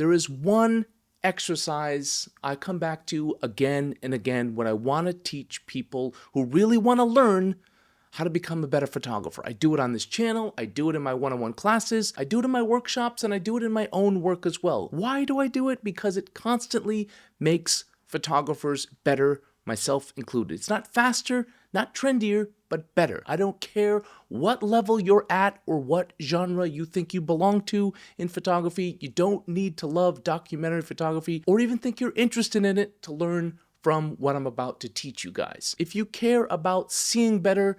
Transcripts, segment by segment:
There is one exercise I come back to again and again when I want to teach people who really want to learn how to become a better photographer. I do it on this channel, I do it in my one-on-one classes, I do it in my workshops, and I do it in my own work as well. Why do I do it? Because it constantly makes photographers better, myself included. It's not faster, not trendier, but better. I don't care what level you're at or what genre you think you belong to in photography. You don't need to love documentary photography or even think you're interested in it to learn from what I'm about to teach you guys. If you care about seeing better,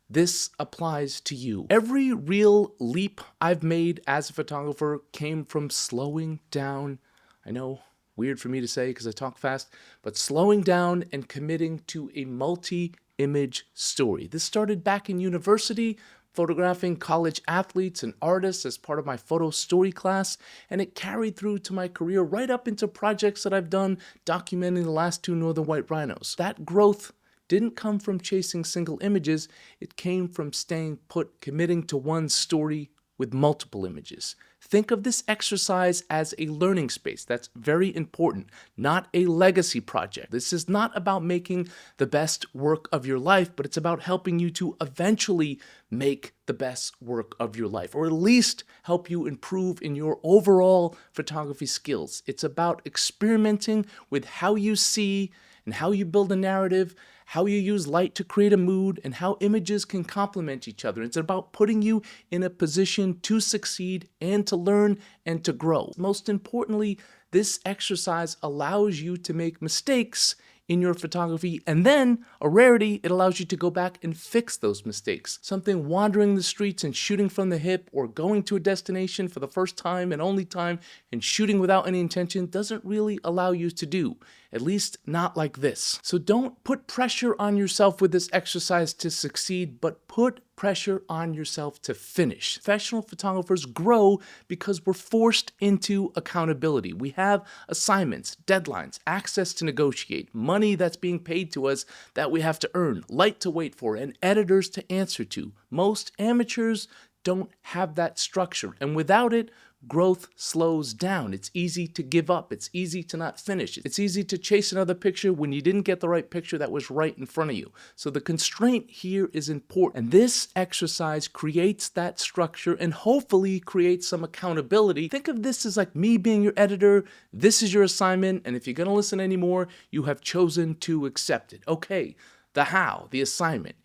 this applies to you. Every real leap I've made as a photographer came from slowing down. I know, weird for me to say because I talk fast, but slowing down and committing to a multi-image story. This started back in university, photographing college athletes and artists as part of my photo story class, and it carried through to my career right up into projects that I've done documenting the last 2 northern white rhinos. That growth didn't come from chasing single images, it came from staying put, committing to one story with multiple images. Think of this exercise as a learning space. That's very important, not a legacy project. This is not about making the best work of your life, but it's about helping you to eventually make the best work of your life, or at least help you improve in your overall photography skills. It's about experimenting with how you see and how you build a narrative, how you use light to create a mood, and how images can complement each other. It's about putting you in a position to succeed and to learn and to grow. Most importantly, this exercise allows you to make mistakes in your photography, and then, a rarity, it allows you to go back and fix those mistakes. Something wandering the streets and shooting from the hip, or going to a destination for the first time and only time and shooting without any intention doesn't really allow you to do. At least not like this. So don't put pressure on yourself with this exercise to succeed, but put pressure on yourself to finish. Professional photographers grow because we're forced into accountability. We have assignments, deadlines, access to negotiate, money that's being paid to us that we have to earn, light to wait for, and editors to answer to. Most amateurs don't have that structure, and without it, growth slows down. It's easy to give up. It's easy to not finish. It's easy to chase another picture when you didn't get the right picture that was right in front of you. So the constraint here is important. And this exercise creates that structure and hopefully creates some accountability. Think of this as like me being your editor. This is your assignment. And if you're going to listen anymore, you have chosen to accept it. Okay, the how, the assignment.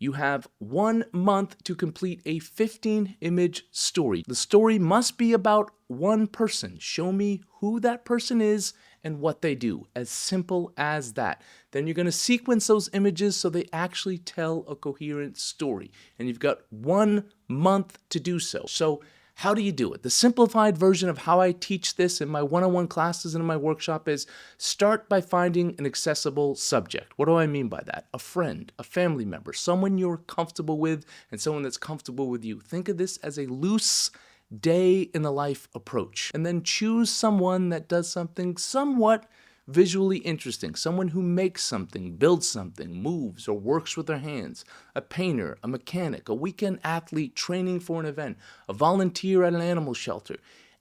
You have 1 month to complete a 15-image story. The story must be about one person. Show me who that person is and what they do. As simple as that. Then you're going to sequence those images so they actually tell a coherent story. And you've got 1 month to do so. So how do you do it? The simplified version of how I teach this in my one-on-one classes and in my workshop is start by finding an accessible subject. What do I mean by that? A friend, a family member, someone you're comfortable with, and someone that's comfortable with you. Think of this as a loose day in the life approach. And then choose someone that does something somewhat visually interesting, someone who makes something, builds something, moves, or works with their hands, a painter, a mechanic, a weekend athlete training for an event, a volunteer at an animal shelter,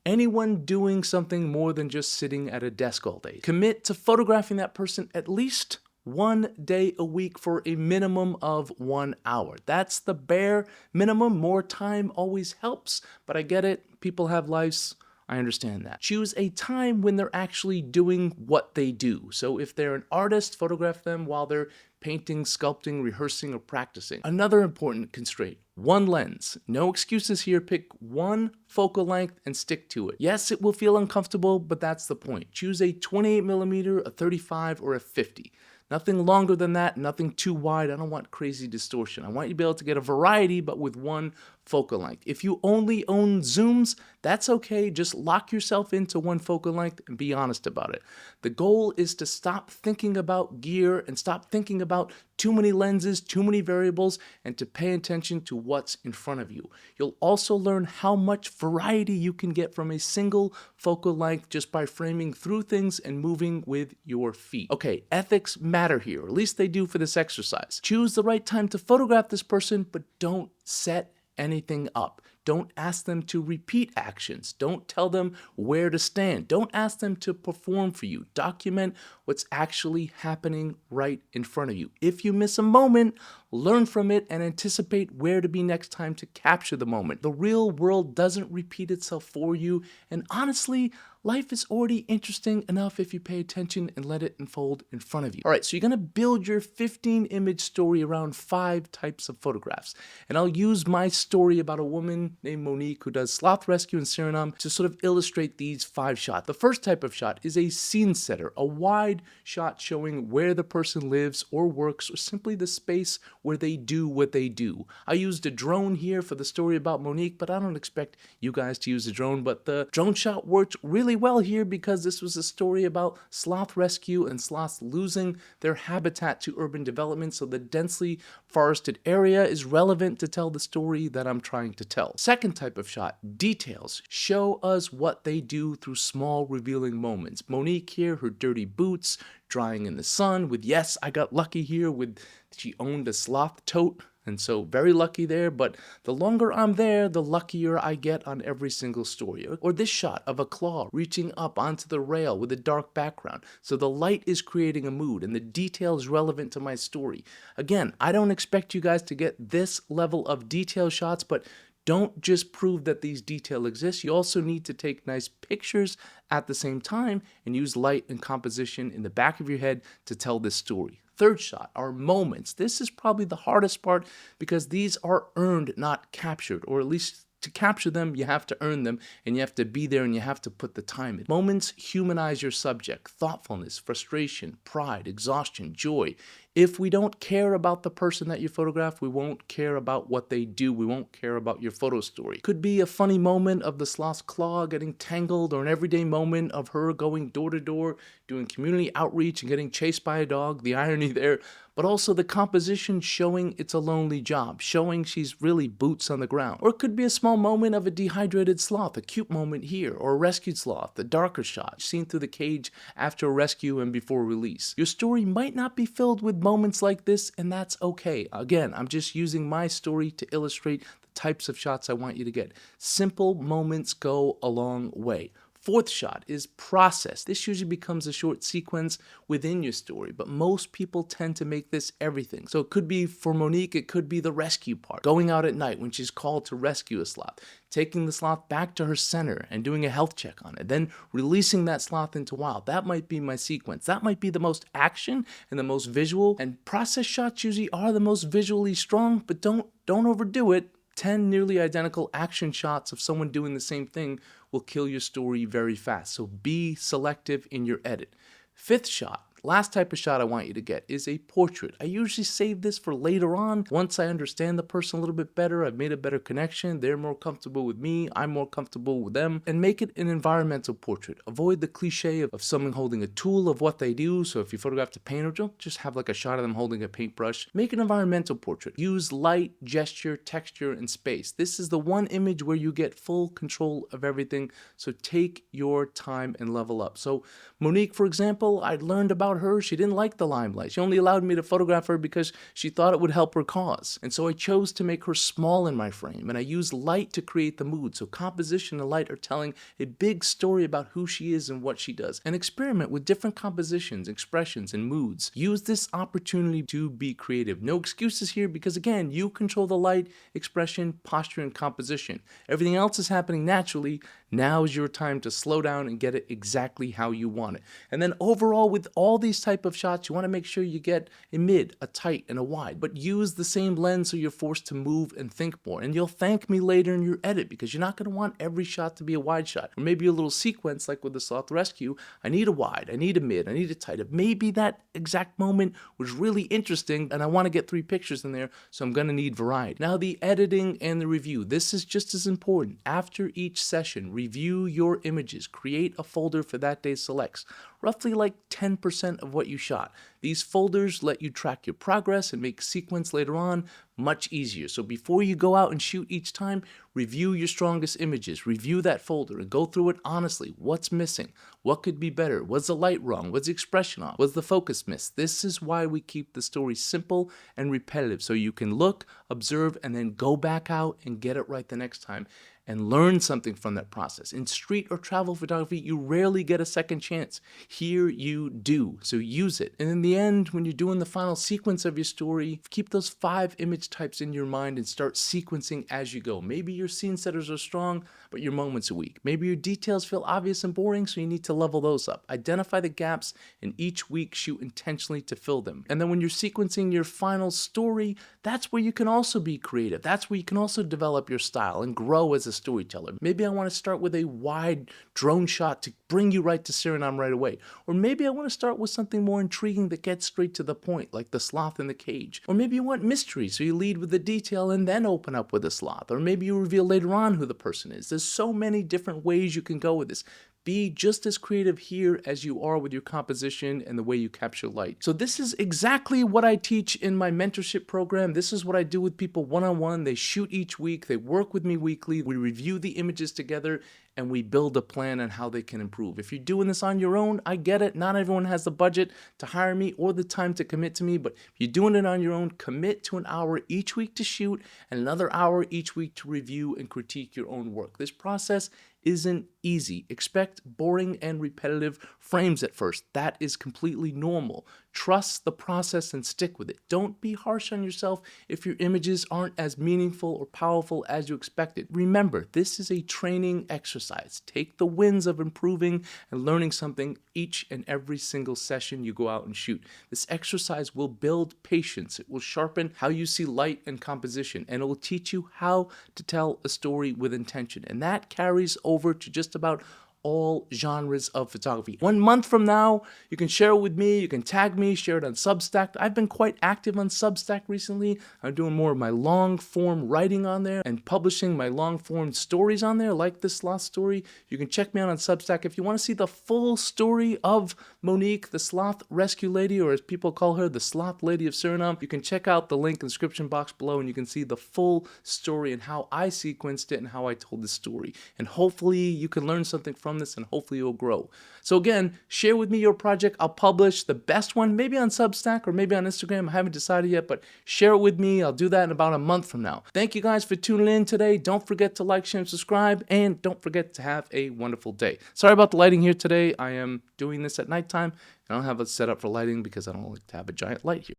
anyone doing something more than just sitting at a desk all day. Commit to photographing that person at least 1 day a week for a minimum of 1 hour. That's the bare minimum. More time always helps, but I get it. People have lives. I understand that. Choose a time when they're actually doing what they do. So if they're an artist, photograph them while they're painting, sculpting, rehearsing, or practicing. Another important constraint, 1 lens. No excuses here. Pick 1 focal length and stick to it. Yes, it will feel uncomfortable, but that's the point. Choose a 28mm, a 35, or a 50. Nothing longer than that, nothing too wide. I don't want crazy distortion. I want you to be able to get a variety, but with 1 focal length. If you only own zooms, that's okay. Just lock yourself into 1 focal length and be honest about it. The goal is to stop thinking about gear and stop thinking about too many lenses, too many variables, and to pay attention to what's in front of you. You'll also learn how much variety you can get from a single focal length just by framing through things and moving with your feet. Okay, ethics matter here, or at least they do for this exercise. Choose the right time to photograph this person, but don't set anything up. Don't ask them to repeat actions. Don't tell them where to stand. Don't ask them to perform for you. Document what's actually happening right in front of you. If you miss a moment, learn from it and anticipate where to be next time to capture the moment. The real world doesn't repeat itself for you, and honestly, life is already interesting enough if you pay attention and let it unfold in front of you. All right, so you're gonna build your 15-image story around 5 types of photographs. And I'll use my story about a woman named Monique who does sloth rescue in Suriname to sort of illustrate these 5 shots. The first type of shot is a scene setter, a wide shot showing where the person lives or works, or simply the space where they do what they do. I used a drone here for the story about Monique, but I don't expect you guys to use a drone, but the drone shot worked really well here because this was a story about sloth rescue and sloths losing their habitat to urban development, so the densely forested area is relevant to tell the story that I'm trying to tell. Second type of shot, details. Show us what they do through small revealing moments. Monique here, her dirty boots, drying in the sun with, yes, I got lucky here with, she owned a sloth tote. And so very lucky there, but the longer I'm there, the luckier I get on every single story. Or this shot of a claw reaching up onto the rail with a dark background. So the light is creating a mood and the detail is relevant to my story. Again, I don't expect you guys to get this level of detail shots, but don't just prove that these details exist. You also need to take nice pictures at the same time and use light and composition in the back of your head to tell this story. Third shot are moments. This is probably the hardest part because these are earned, not captured, or at least to capture them, you have to earn them, and you have to be there and you have to put the time in. Moments humanize your subject. Thoughtfulness, frustration, pride, exhaustion, joy. If we don't care about the person that you photograph, we won't care about what they do. We won't care about your photo story. Could be a funny moment of the sloth's claw getting tangled, or an everyday moment of her going door to door, doing community outreach and getting chased by a dog. The irony there. But also the composition showing it's a lonely job, showing she's really boots on the ground. Or it could be a small moment of a dehydrated sloth, a cute moment here, or a rescued sloth, the darker shot, seen through the cage after a rescue and before release. Your story might not be filled with moments like this, and that's okay. Again, I'm just using my story to illustrate the types of shots I want you to get. Simple moments go a long way. Fourth shot is process. This usually becomes a short sequence within your story, but most people tend to make this everything. So it could be, for Monique, it could be the rescue part. Going out at night when she's called to rescue a sloth, taking the sloth back to her center and doing a health check on it, then releasing that sloth into wild. That might be my sequence. That might be the most action and the most visual, and process shots usually are the most visually strong, but don't overdo it. 10 nearly identical action shots of someone doing the same thing will kill your story very fast. So be selective in your edit. Fifth shot, last type of shot I want you to get is a portrait. I usually save this for later on. Once I understand the person a little bit better, I've made a better connection, they're more comfortable with me, I'm more comfortable with them, and make it an environmental portrait. Avoid the cliche of someone holding a tool of what they do. So if you photograph a painter, just have like a shot of them holding a paintbrush. Make an environmental portrait. Use light, gesture, texture, and space. This is the one image where you get full control of everything. So take your time and level up. So Monique, for example, I learned about her. She didn't like the limelight. She only allowed me to photograph her because she thought it would help her cause. And so I chose to make her small in my frame, and I used light to create the mood. So composition and light are telling a big story about who she is and what she does. And experiment with different compositions, expressions, and moods. Use this opportunity to be creative. No excuses here because, again, you control the light, expression, posture, and composition. Everything else is happening naturally. Now is your time to slow down and get it exactly how you want it. And then overall, with all these type of shots, you want to make sure you get a mid, a tight, and a wide, but use the same lens so you're forced to move and think more. And you'll thank me later in your edit because you're not going to want every shot to be a wide shot. Or maybe a little sequence like with the sloth rescue. I need a wide, I need a mid, I need a tight. Maybe that exact moment was really interesting and I want to get 3 pictures in there, so I'm going to need variety. Now the editing and the review. This is just as important. After each session, review your images. Create a folder for that day's selects. Roughly like 10% 100% of what you shot. These folders let you track your progress and make sequence later on much easier. So before you go out and shoot each time, review your strongest images, review that folder and go through it honestly. What's missing? What could be better? Was the light wrong? Was the expression off? Was the focus missed? This is why we keep the story simple and repetitive, so you can look, observe, and then go back out and get it right the next time and learn something from that process. In street or travel photography, you rarely get a second chance. Here you do, so use it. And in the end, when you're doing the final sequence of your story, keep those 5 image types in your mind and start sequencing as you go. Maybe your scene setters are strong, but your moments are weak. Maybe your details feel obvious and boring, so you need to level those up. Identify the gaps, and each week shoot intentionally to fill them. And then when you're sequencing your final story, that's where you can also be creative. That's where you can also develop your style and grow as a storyteller. Maybe I want to start with a wide drone shot to bring you right to Suriname right away. Or maybe I want to start with something more intriguing that gets straight to the point, like the sloth in the cage. Or maybe you want mystery, so you lead with the detail and then open up with the sloth. Or maybe you reveal later on who the person is. There's so many different ways you can go with this. Be just as creative here as you are with your composition and the way you capture light. So this is exactly what I teach in my mentorship program. This is what I do with people one-on-one. They shoot each week. They work with me weekly. We review the images together and we build a plan on how they can improve. If you're doing this on your own, I get it. Not everyone has the budget to hire me or the time to commit to me, but if you're doing it on your own, commit to an hour each week to shoot and another hour each week to review and critique your own work. This process isn't easy. Expect boring and repetitive frames at first. That is completely normal. Trust the process and stick with it. Don't be harsh on yourself if your images aren't as meaningful or powerful as you expected. Remember, this is a training exercise. Take the wins of improving and learning something each and every single session you go out and shoot. This exercise will build patience. It will sharpen how you see light and composition, and it will teach you how to tell a story with intention. And that carries over to just about all genres of photography. 1 month from now, you can share it with me, you can tag me, share it on Substack. I've been quite active on Substack recently. I'm doing more of my long form writing on there and publishing my long form stories on there, like this sloth story. You can check me out on Substack. If you want to see the full story of Monique, the sloth rescue lady, or as people call her, the sloth lady of Suriname, you can check out the link in the description box below and you can see the full story and how I sequenced it and how I told the story. And hopefully you can learn something from this and hopefully you'll grow. So again, share with me your project. I'll publish the best one, maybe on Substack or maybe on Instagram. I haven't decided yet, but share it with me. I'll do that in about a month from now. Thank you guys for tuning in today. Don't forget to like, share, and subscribe, and don't forget to have a wonderful day. Sorry about the lighting here today. I am doing this at nighttime. I don't have it set up for lighting because I don't like to have a giant light here.